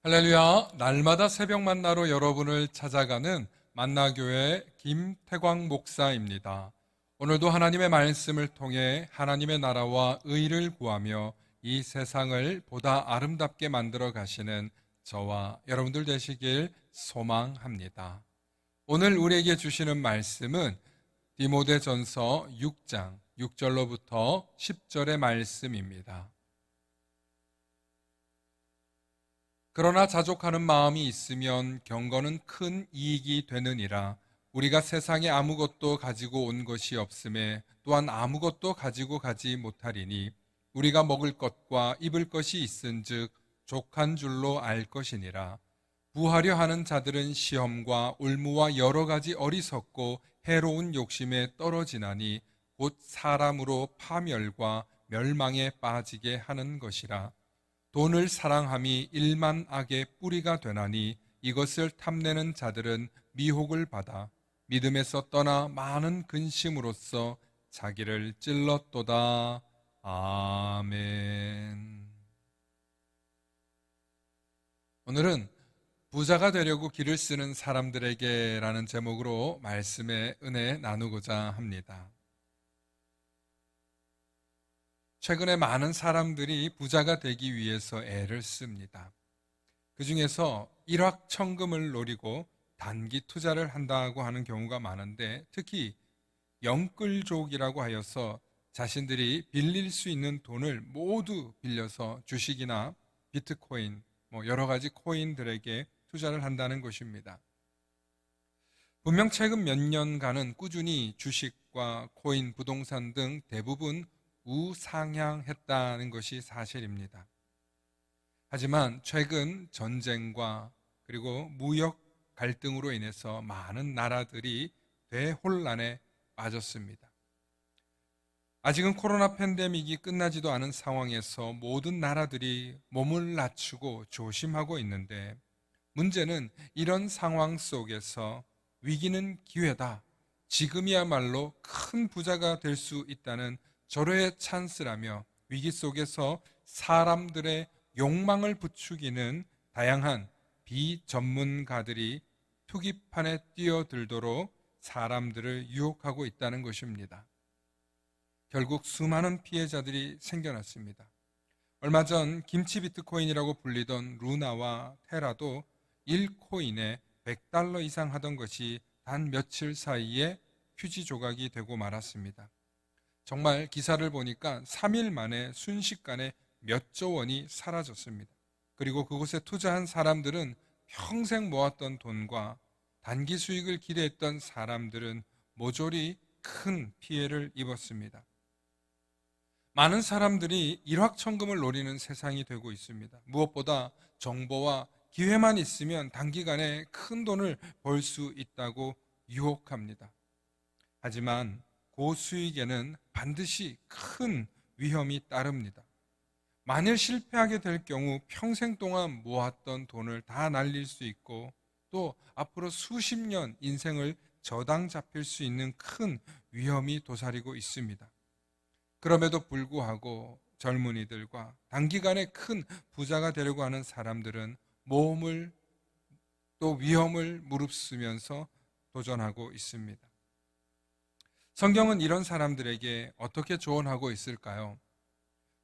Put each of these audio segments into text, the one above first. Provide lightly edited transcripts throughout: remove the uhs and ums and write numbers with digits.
할렐루야, 날마다 새벽 만나로 여러분을 찾아가는 만나교회 김태광 목사입니다. 오늘도 하나님의 말씀을 통해 하나님의 나라와 의를 구하며 이 세상을 보다 아름답게 만들어 가시는 저와 여러분들 되시길 소망합니다. 오늘 우리에게 주시는 말씀은 디모데전서 6장 6절로부터 10절의 말씀입니다. 그러나 자족하는 마음이 있으면 경건은 큰 이익이 되느니라. 우리가 세상에 아무것도 가지고 온 것이 없음에 또한 아무것도 가지고 가지 못하리니 우리가 먹을 것과 입을 것이 있은즉 족한 줄로 알 것이니라. 부하려 하는 자들은 시험과 올무와 여러 가지 어리석고 해로운 욕심에 떨어지나니 곧 사람으로 파멸과 멸망에 빠지게 하는 것이라. 돈을 사랑함이 일만 악의 뿌리가 되나니 이것을 탐내는 자들은 미혹을 받아 믿음에서 떠나 많은 근심으로써 자기를 찔렀도다. 아멘. 오늘은 부자가 되려고 길을 쓰는 사람들에게라는 제목으로 말씀의 은혜 나누고자 합니다. 최근에 많은 사람들이 부자가 되기 위해서 애를 씁니다. 그 중에서 일확천금을 노리고 단기 투자를 한다고 하는 경우가 많은데, 특히 영끌족이라고 하여서 자신들이 빌릴 수 있는 돈을 모두 빌려서 주식이나 비트코인, 여러 가지 코인들에게 투자를 한다는 것입니다. 분명 최근 몇 년간은 꾸준히 주식과 코인, 부동산 등 대부분 우상향했다는 것이 사실입니다. 하지만 최근 전쟁과 그리고 무역 갈등으로 인해서 많은 나라들이 대혼란에 빠졌습니다. 아직은 코로나 팬데믹이 끝나지도 않은 상황에서 모든 나라들이 몸을 낮추고 조심하고 있는데, 문제는 이런 상황 속에서 위기는 기회다, 지금이야말로 큰 부자가 될 수 있다는 절호의 찬스라며 위기 속에서 사람들의 욕망을 부추기는 다양한 비전문가들이 투기판에 뛰어들도록 사람들을 유혹하고 있다는 것입니다. 결국 수많은 피해자들이 생겨났습니다. 얼마 전 김치 비트코인이라고 불리던 루나와 테라도 1코인에 $100 이상 하던 것이 단 며칠 사이에 휴지 조각이 되고 말았습니다. 정말 기사를 보니까 3일 만에 순식간에 몇 조 원이 사라졌습니다. 그리고 그곳에 투자한 사람들은 평생 모았던 돈과 단기 수익을 기대했던 사람들은 모조리 큰 피해를 입었습니다. 많은 사람들이 일확천금을 노리는 세상이 되고 있습니다. 무엇보다 정보와 기회만 있으면 단기간에 큰 돈을 벌 수 있다고 유혹합니다. 하지만 고수익에는 반드시 큰 위험이 따릅니다. 만일 실패하게 될 경우 평생 동안 모았던 돈을 다 날릴 수 있고, 또 앞으로 수십 년 인생을 저당 잡힐 수 있는 큰 위험이 도사리고 있습니다. 그럼에도 불구하고 젊은이들과 단기간에 큰 부자가 되려고 하는 사람들은 모험을 또 위험을 무릅쓰면서 도전하고 있습니다. 성경은 이런 사람들에게 어떻게 조언하고 있을까요?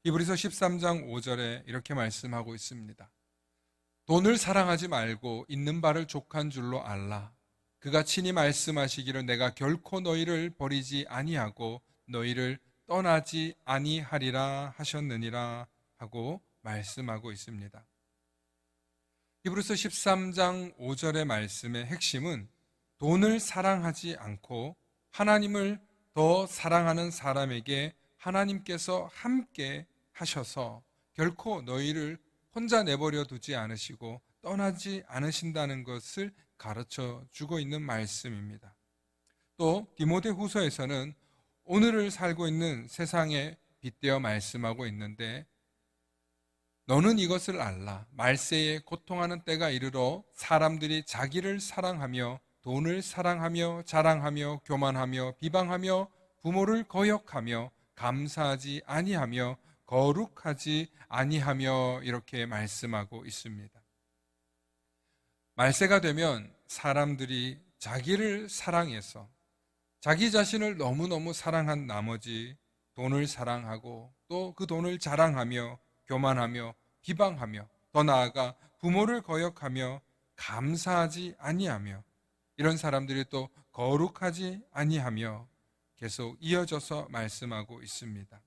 히브리서 13장 5절에 이렇게 말씀하고 있습니다. 돈을 사랑하지 말고 있는 바를 족한 줄로 알라. 그가 친히 말씀하시기를 내가 결코 너희를 버리지 아니하고 너희를 떠나지 아니하리라 하셨느니라 하고 말씀하고 있습니다. 히브리서 13장 5절의 말씀의 핵심은 돈을 사랑하지 않고 하나님을 더 사랑하는 사람에게 하나님께서 함께 하셔서 결코 너희를 혼자 내버려 두지 않으시고 떠나지 않으신다는 것을 가르쳐 주고 있는 말씀입니다. 또 디모데 후서에서는 오늘을 살고 있는 세상에 빗대어 말씀하고 있는데, 너는 이것을 알라. 말세에 고통하는 때가 이르러 사람들이 자기를 사랑하며 돈을 사랑하며 자랑하며 교만하며 비방하며 부모를 거역하며 감사하지 아니하며 거룩하지 아니하며 이렇게 말씀하고 있습니다. 말세가 되면 사람들이 자기를 사랑해서 자기 자신을 너무너무 사랑한 나머지 돈을 사랑하고 또 그 돈을 자랑하며 교만하며 비방하며 더 나아가 부모를 거역하며 감사하지 아니하며 이런 사람들이 또 거룩하지 아니하며 계속 이어져서 말씀하고 있습니다.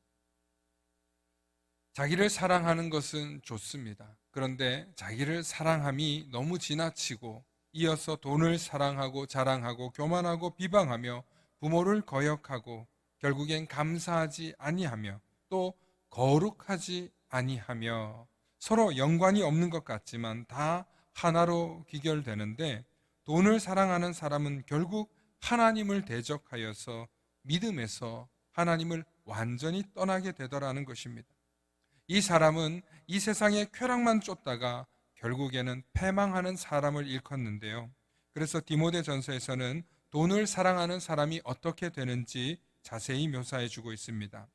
자기를 사랑하는 것은 좋습니다. 그런데 자기를 사랑함이 너무 지나치고 이어서 돈을 사랑하고 자랑하고 교만하고 비방하며 부모를 거역하고 결국엔 감사하지 아니하며 또 거룩하지 아니하며 서로 연관이 없는 것 같지만 다 하나로 귀결되는데 돈을 사랑하는 사람은 결국 하나님을 대적하여서 믿음에서 하나님을 완전히 떠나게 되더라는 것입니다. 이 사람은 이 세상의 쾌락만 쫓다가 결국에는 패망하는 사람을 일컫는데요. 그래서 디모데전서에서는 돈을 사랑하는 사람이 어떻게 되는지 자세히 묘사해 주고 있습니다.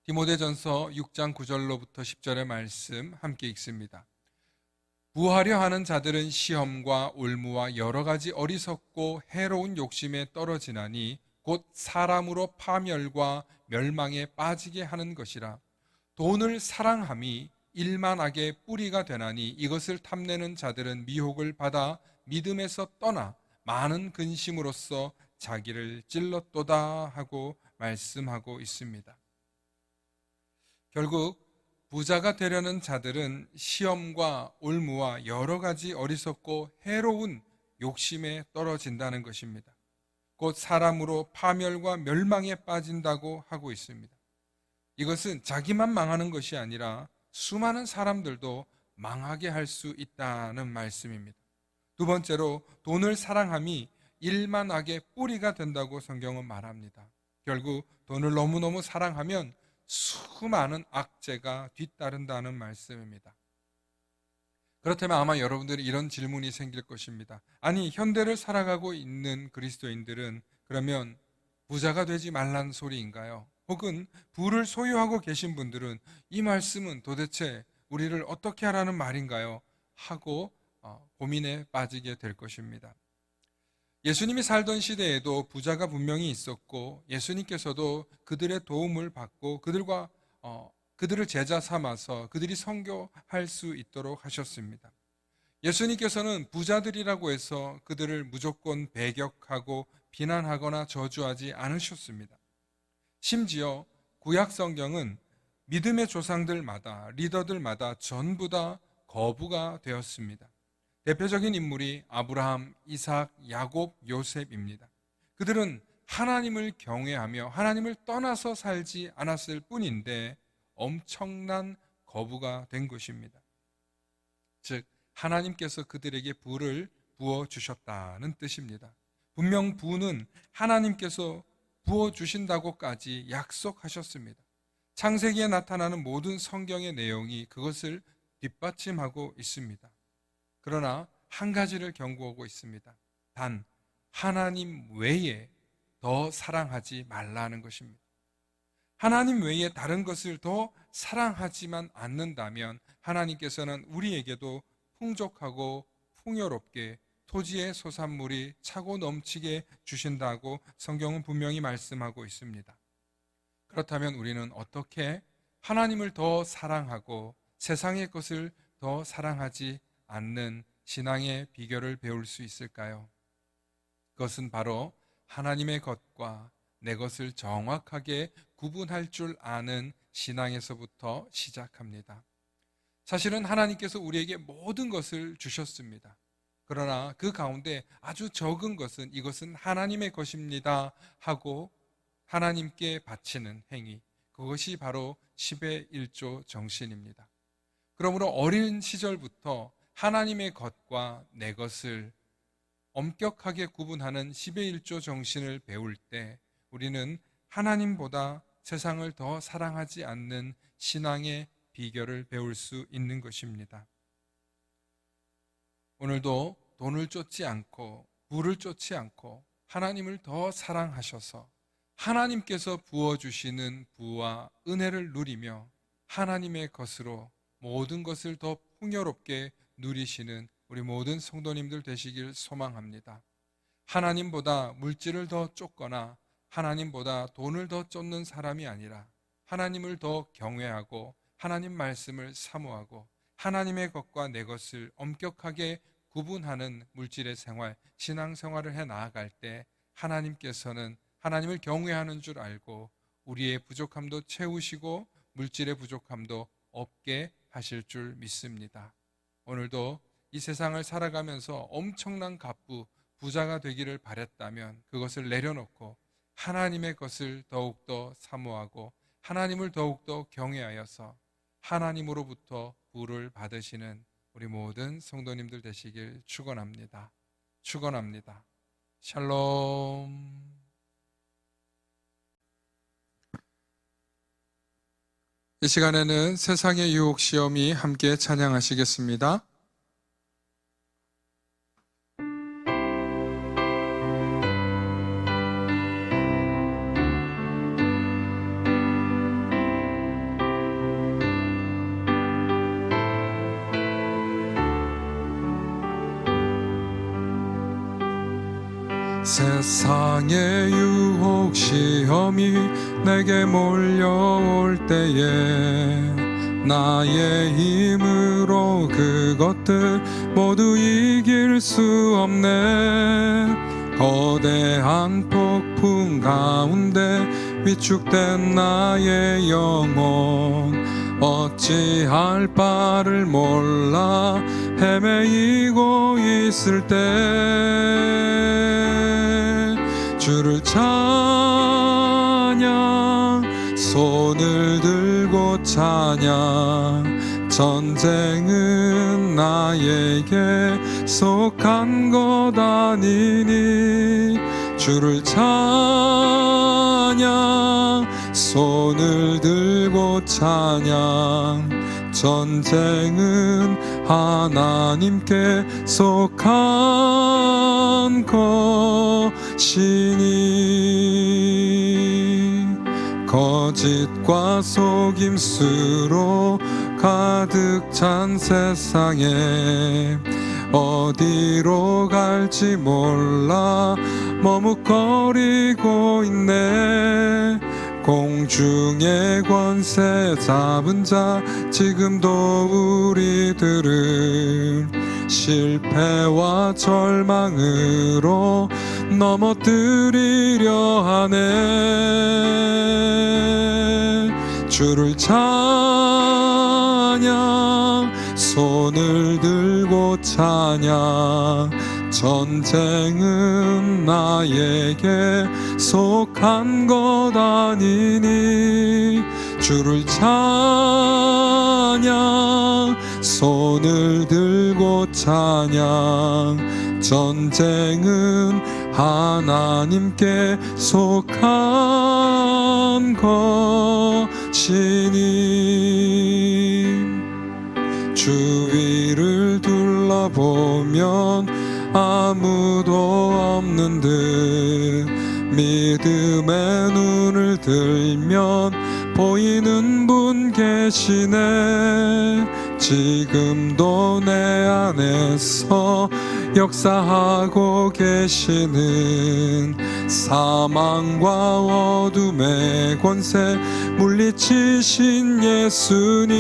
디모데전서 6장 9절로부터 10절의 말씀 함께 읽습니다. 부하려 하는 자들은 시험과 올무와 여러 가지 어리석고 해로운 욕심에 떨어지나니 곧 사람으로 파멸과 멸망에 빠지게 하는 것이라. 돈을 사랑함이 일만하게 뿌리가 되나니 이것을 탐내는 자들은 미혹을 받아 믿음에서 떠나 많은 근심으로써 자기를 찔렀도다 하고 말씀하고 있습니다. 결국 부자가 되려는 자들은 시험과 올무와 여러 가지 어리석고 해로운 욕심에 떨어진다는 것입니다. 곧 사람으로 파멸과 멸망에 빠진다고 하고 있습니다. 이것은 자기만 망하는 것이 아니라 수많은 사람들도 망하게 할 수 있다는 말씀입니다. 두 번째로 돈을 사랑함이 일만하게 뿌리가 된다고 성경은 말합니다. 결국 돈을 너무너무 사랑하면 수많은 악재가 뒤따른다는 말씀입니다. 그렇다면 아마 여러분들이 이런 질문이 생길 것입니다. 아니, 현대를 살아가고 있는 그리스도인들은 그러면 부자가 되지 말란 소리인가요? 혹은 부를 소유하고 계신 분들은 이 말씀은 도대체 우리를 어떻게 하라는 말인가요? 하고 고민에 빠지게 될 것입니다. 예수님이 살던 시대에도 부자가 분명히 있었고 예수님께서도 그들의 도움을 받고 그들을 제자 삼아서 그들이 선교할 수 있도록 하셨습니다. 예수님께서는 부자들이라고 해서 그들을 무조건 배격하고 비난하거나 저주하지 않으셨습니다. 심지어 구약 성경은 믿음의 조상들마다 리더들마다 전부 다 거부가 되었습니다. 대표적인 인물이 아브라함, 이삭, 야곱, 요셉입니다. 그들은 하나님을 경외하며 하나님을 떠나서 살지 않았을 뿐인데 엄청난 거부가 된 것입니다. 즉 하나님께서 그들에게 부를 부어주셨다는 뜻입니다. 분명 부는 하나님께서 부어주신다고까지 약속하셨습니다. 창세기에 나타나는 모든 성경의 내용이 그것을 뒷받침하고 있습니다. 그러나 한 가지를 경고하고 있습니다. 단 하나님 외에 더 사랑하지 말라는 것입니다. 하나님 외에 다른 것을 더 사랑하지만 않는다면 하나님께서는 우리에게도 풍족하고 풍요롭게 토지의 소산물이 차고 넘치게 주신다고 성경은 분명히 말씀하고 있습니다. 그렇다면 우리는 어떻게 하나님을 더 사랑하고 세상의 것을 더 사랑하지 않는 신앙의 비결을 배울 수 있을까요? 그것은 바로 하나님의 것과 내 것을 정확하게 구분할 줄 아는 신앙에서부터 시작합니다. 사실은 하나님께서 우리에게 모든 것을 주셨습니다. 그러나 그 가운데 아주 적은 것은 이것은 하나님의 것입니다 하고 하나님께 바치는 행위, 그것이 바로 10의 1조 정신입니다. 그러므로 어린 시절부터 하나님의 것과 내 것을 엄격하게 구분하는 10의 1조 정신을 배울 때 우리는 하나님보다 세상을 더 사랑하지 않는 신앙의 비결을 배울 수 있는 것입니다. 오늘도 돈을 쫓지 않고 부를 쫓지 않고 하나님을 더 사랑하셔서 하나님께서 부어주시는 부와 은혜를 누리며 하나님의 것으로 모든 것을 더 풍요롭게 누리시는 우리 모든 성도님들 되시길 소망합니다. 하나님보다 물질을 더 쫓거나 하나님보다 돈을 더 쫓는 사람이 아니라 하나님을 더 경외하고 하나님 말씀을 사모하고 하나님의 것과 내 것을 엄격하게 구분하는 물질의 생활, 신앙생활을 해 나아갈 때 하나님께서는 하나님을 경외하는 줄 알고 우리의 부족함도 채우시고 물질의 부족함도 없게 하실 줄 믿습니다. 오늘도 이 세상을 살아가면서 엄청난 갑부, 부자가 되기를 바랬다면 그것을 내려놓고 하나님의 것을 더욱더 사모하고 하나님을 더욱더 경외하여서 하나님으로부터 부를 받으시는 우리 모든 성도님들 되시길 축원합니다. 축원합니다. 샬롬. 이 시간에는 세상의 유혹 시험이 함께 찬양하시겠습니다. 세상의 유혹 시험이 내게 몰려올 때에 나의 힘으로 그것들 모두 이길 수 없네. 거대한 폭풍 가운데 위축된 나의 영혼 어찌할 바를 몰라 헤매이고 있을 때 주를 찬양 손을 들고 찬양 전쟁은 나에게 속한 것 아니니 주를 찬양 손을 들고 찬양 전쟁은 하나님께 속한 것이니 거짓과 속임수로 가득 찬 세상에 어디로 갈지 몰라 머뭇거리고 있네. 공중의 권세 잡은 자 지금도 우리들은 실패와 절망으로 넘어뜨리려 하네. 주를 찬양 손을 들고 찬양 전쟁은 나에게 속한 것 아니니 주를 찬양 손을 들고 찬양 전쟁은 하나님께 속한 것이니 주위를 둘러보면 아무도 없는 듯 믿음의 눈을 들면 보이는 분 계시네. 지금도 내 안에서 역사하고 계시는 사망과 어둠의 권세 물리치신 예수님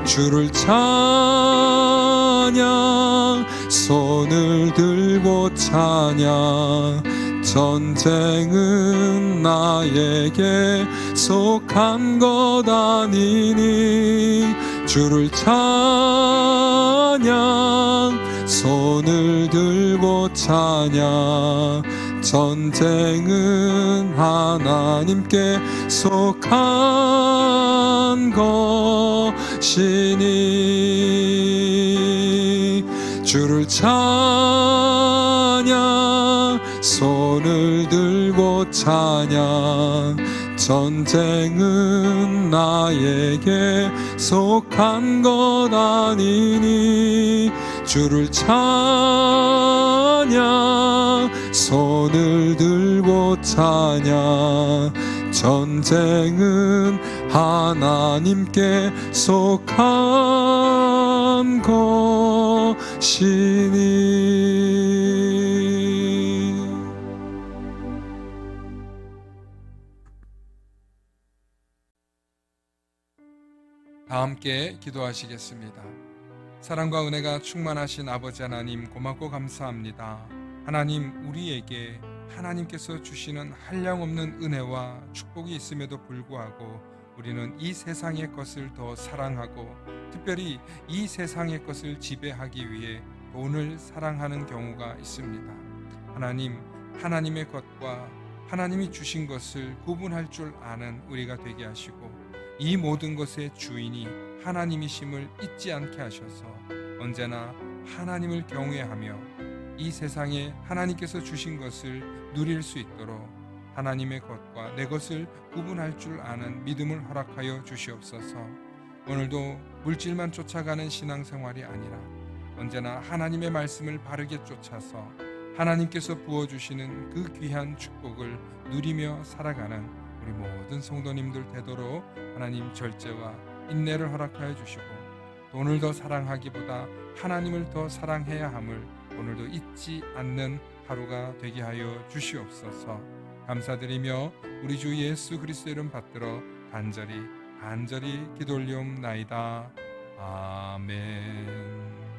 주를 찬양 손을 들고 찬양 전쟁은 나에게 속한 것 아니니 주를 찬양 손을 들고 찬양 전쟁은 하나님께 속한 것이니 주를 찬양 손을 들고 찬양 전쟁은 나에게 속한 것 아니니 주를 찬양 손을 들고 찬양 전쟁은 하나님께 속한 위한 것이니. 다 함께 기도하시겠습니다. 사랑과 은혜가 충만하신 아버지 하나님, 고맙고 감사합니다. 하나님, 우리에게 하나님께서 주시는 한량없는 은혜와 축복이 있음에도 불구하고 우리는 이 세상의 것을 더 사랑하고, 특별히 이 세상의 것을 지배하기 위해 돈을 사랑하는 경우가 있습니다. 하나님, 하나님의 것과 하나님이 주신 것을 구분할 줄 아는 우리가 되게 하시고, 이 모든 것의 주인이 하나님이심을 잊지 않게 하셔서 언제나 하나님을 경외하며 이 세상에 하나님께서 주신 것을 누릴 수 있도록 하나님의 것과 내 것을 구분할 줄 아는 믿음을 허락하여 주시옵소서. 오늘도 물질만 쫓아가는 신앙생활이 아니라 언제나 하나님의 말씀을 바르게 쫓아서 하나님께서 부어주시는 그 귀한 축복을 누리며 살아가는 우리 모든 성도님들 되도록 하나님 절제와 인내를 허락하여 주시고, 돈을 더 사랑하기보다 하나님을 더 사랑해야 함을 오늘도 잊지 않는 하루가 되게 하여 주시옵소서. 감사드리며 우리 주 예수 그리스도의 이름 받들어 간절히 기도 올리옵나이다. 아멘.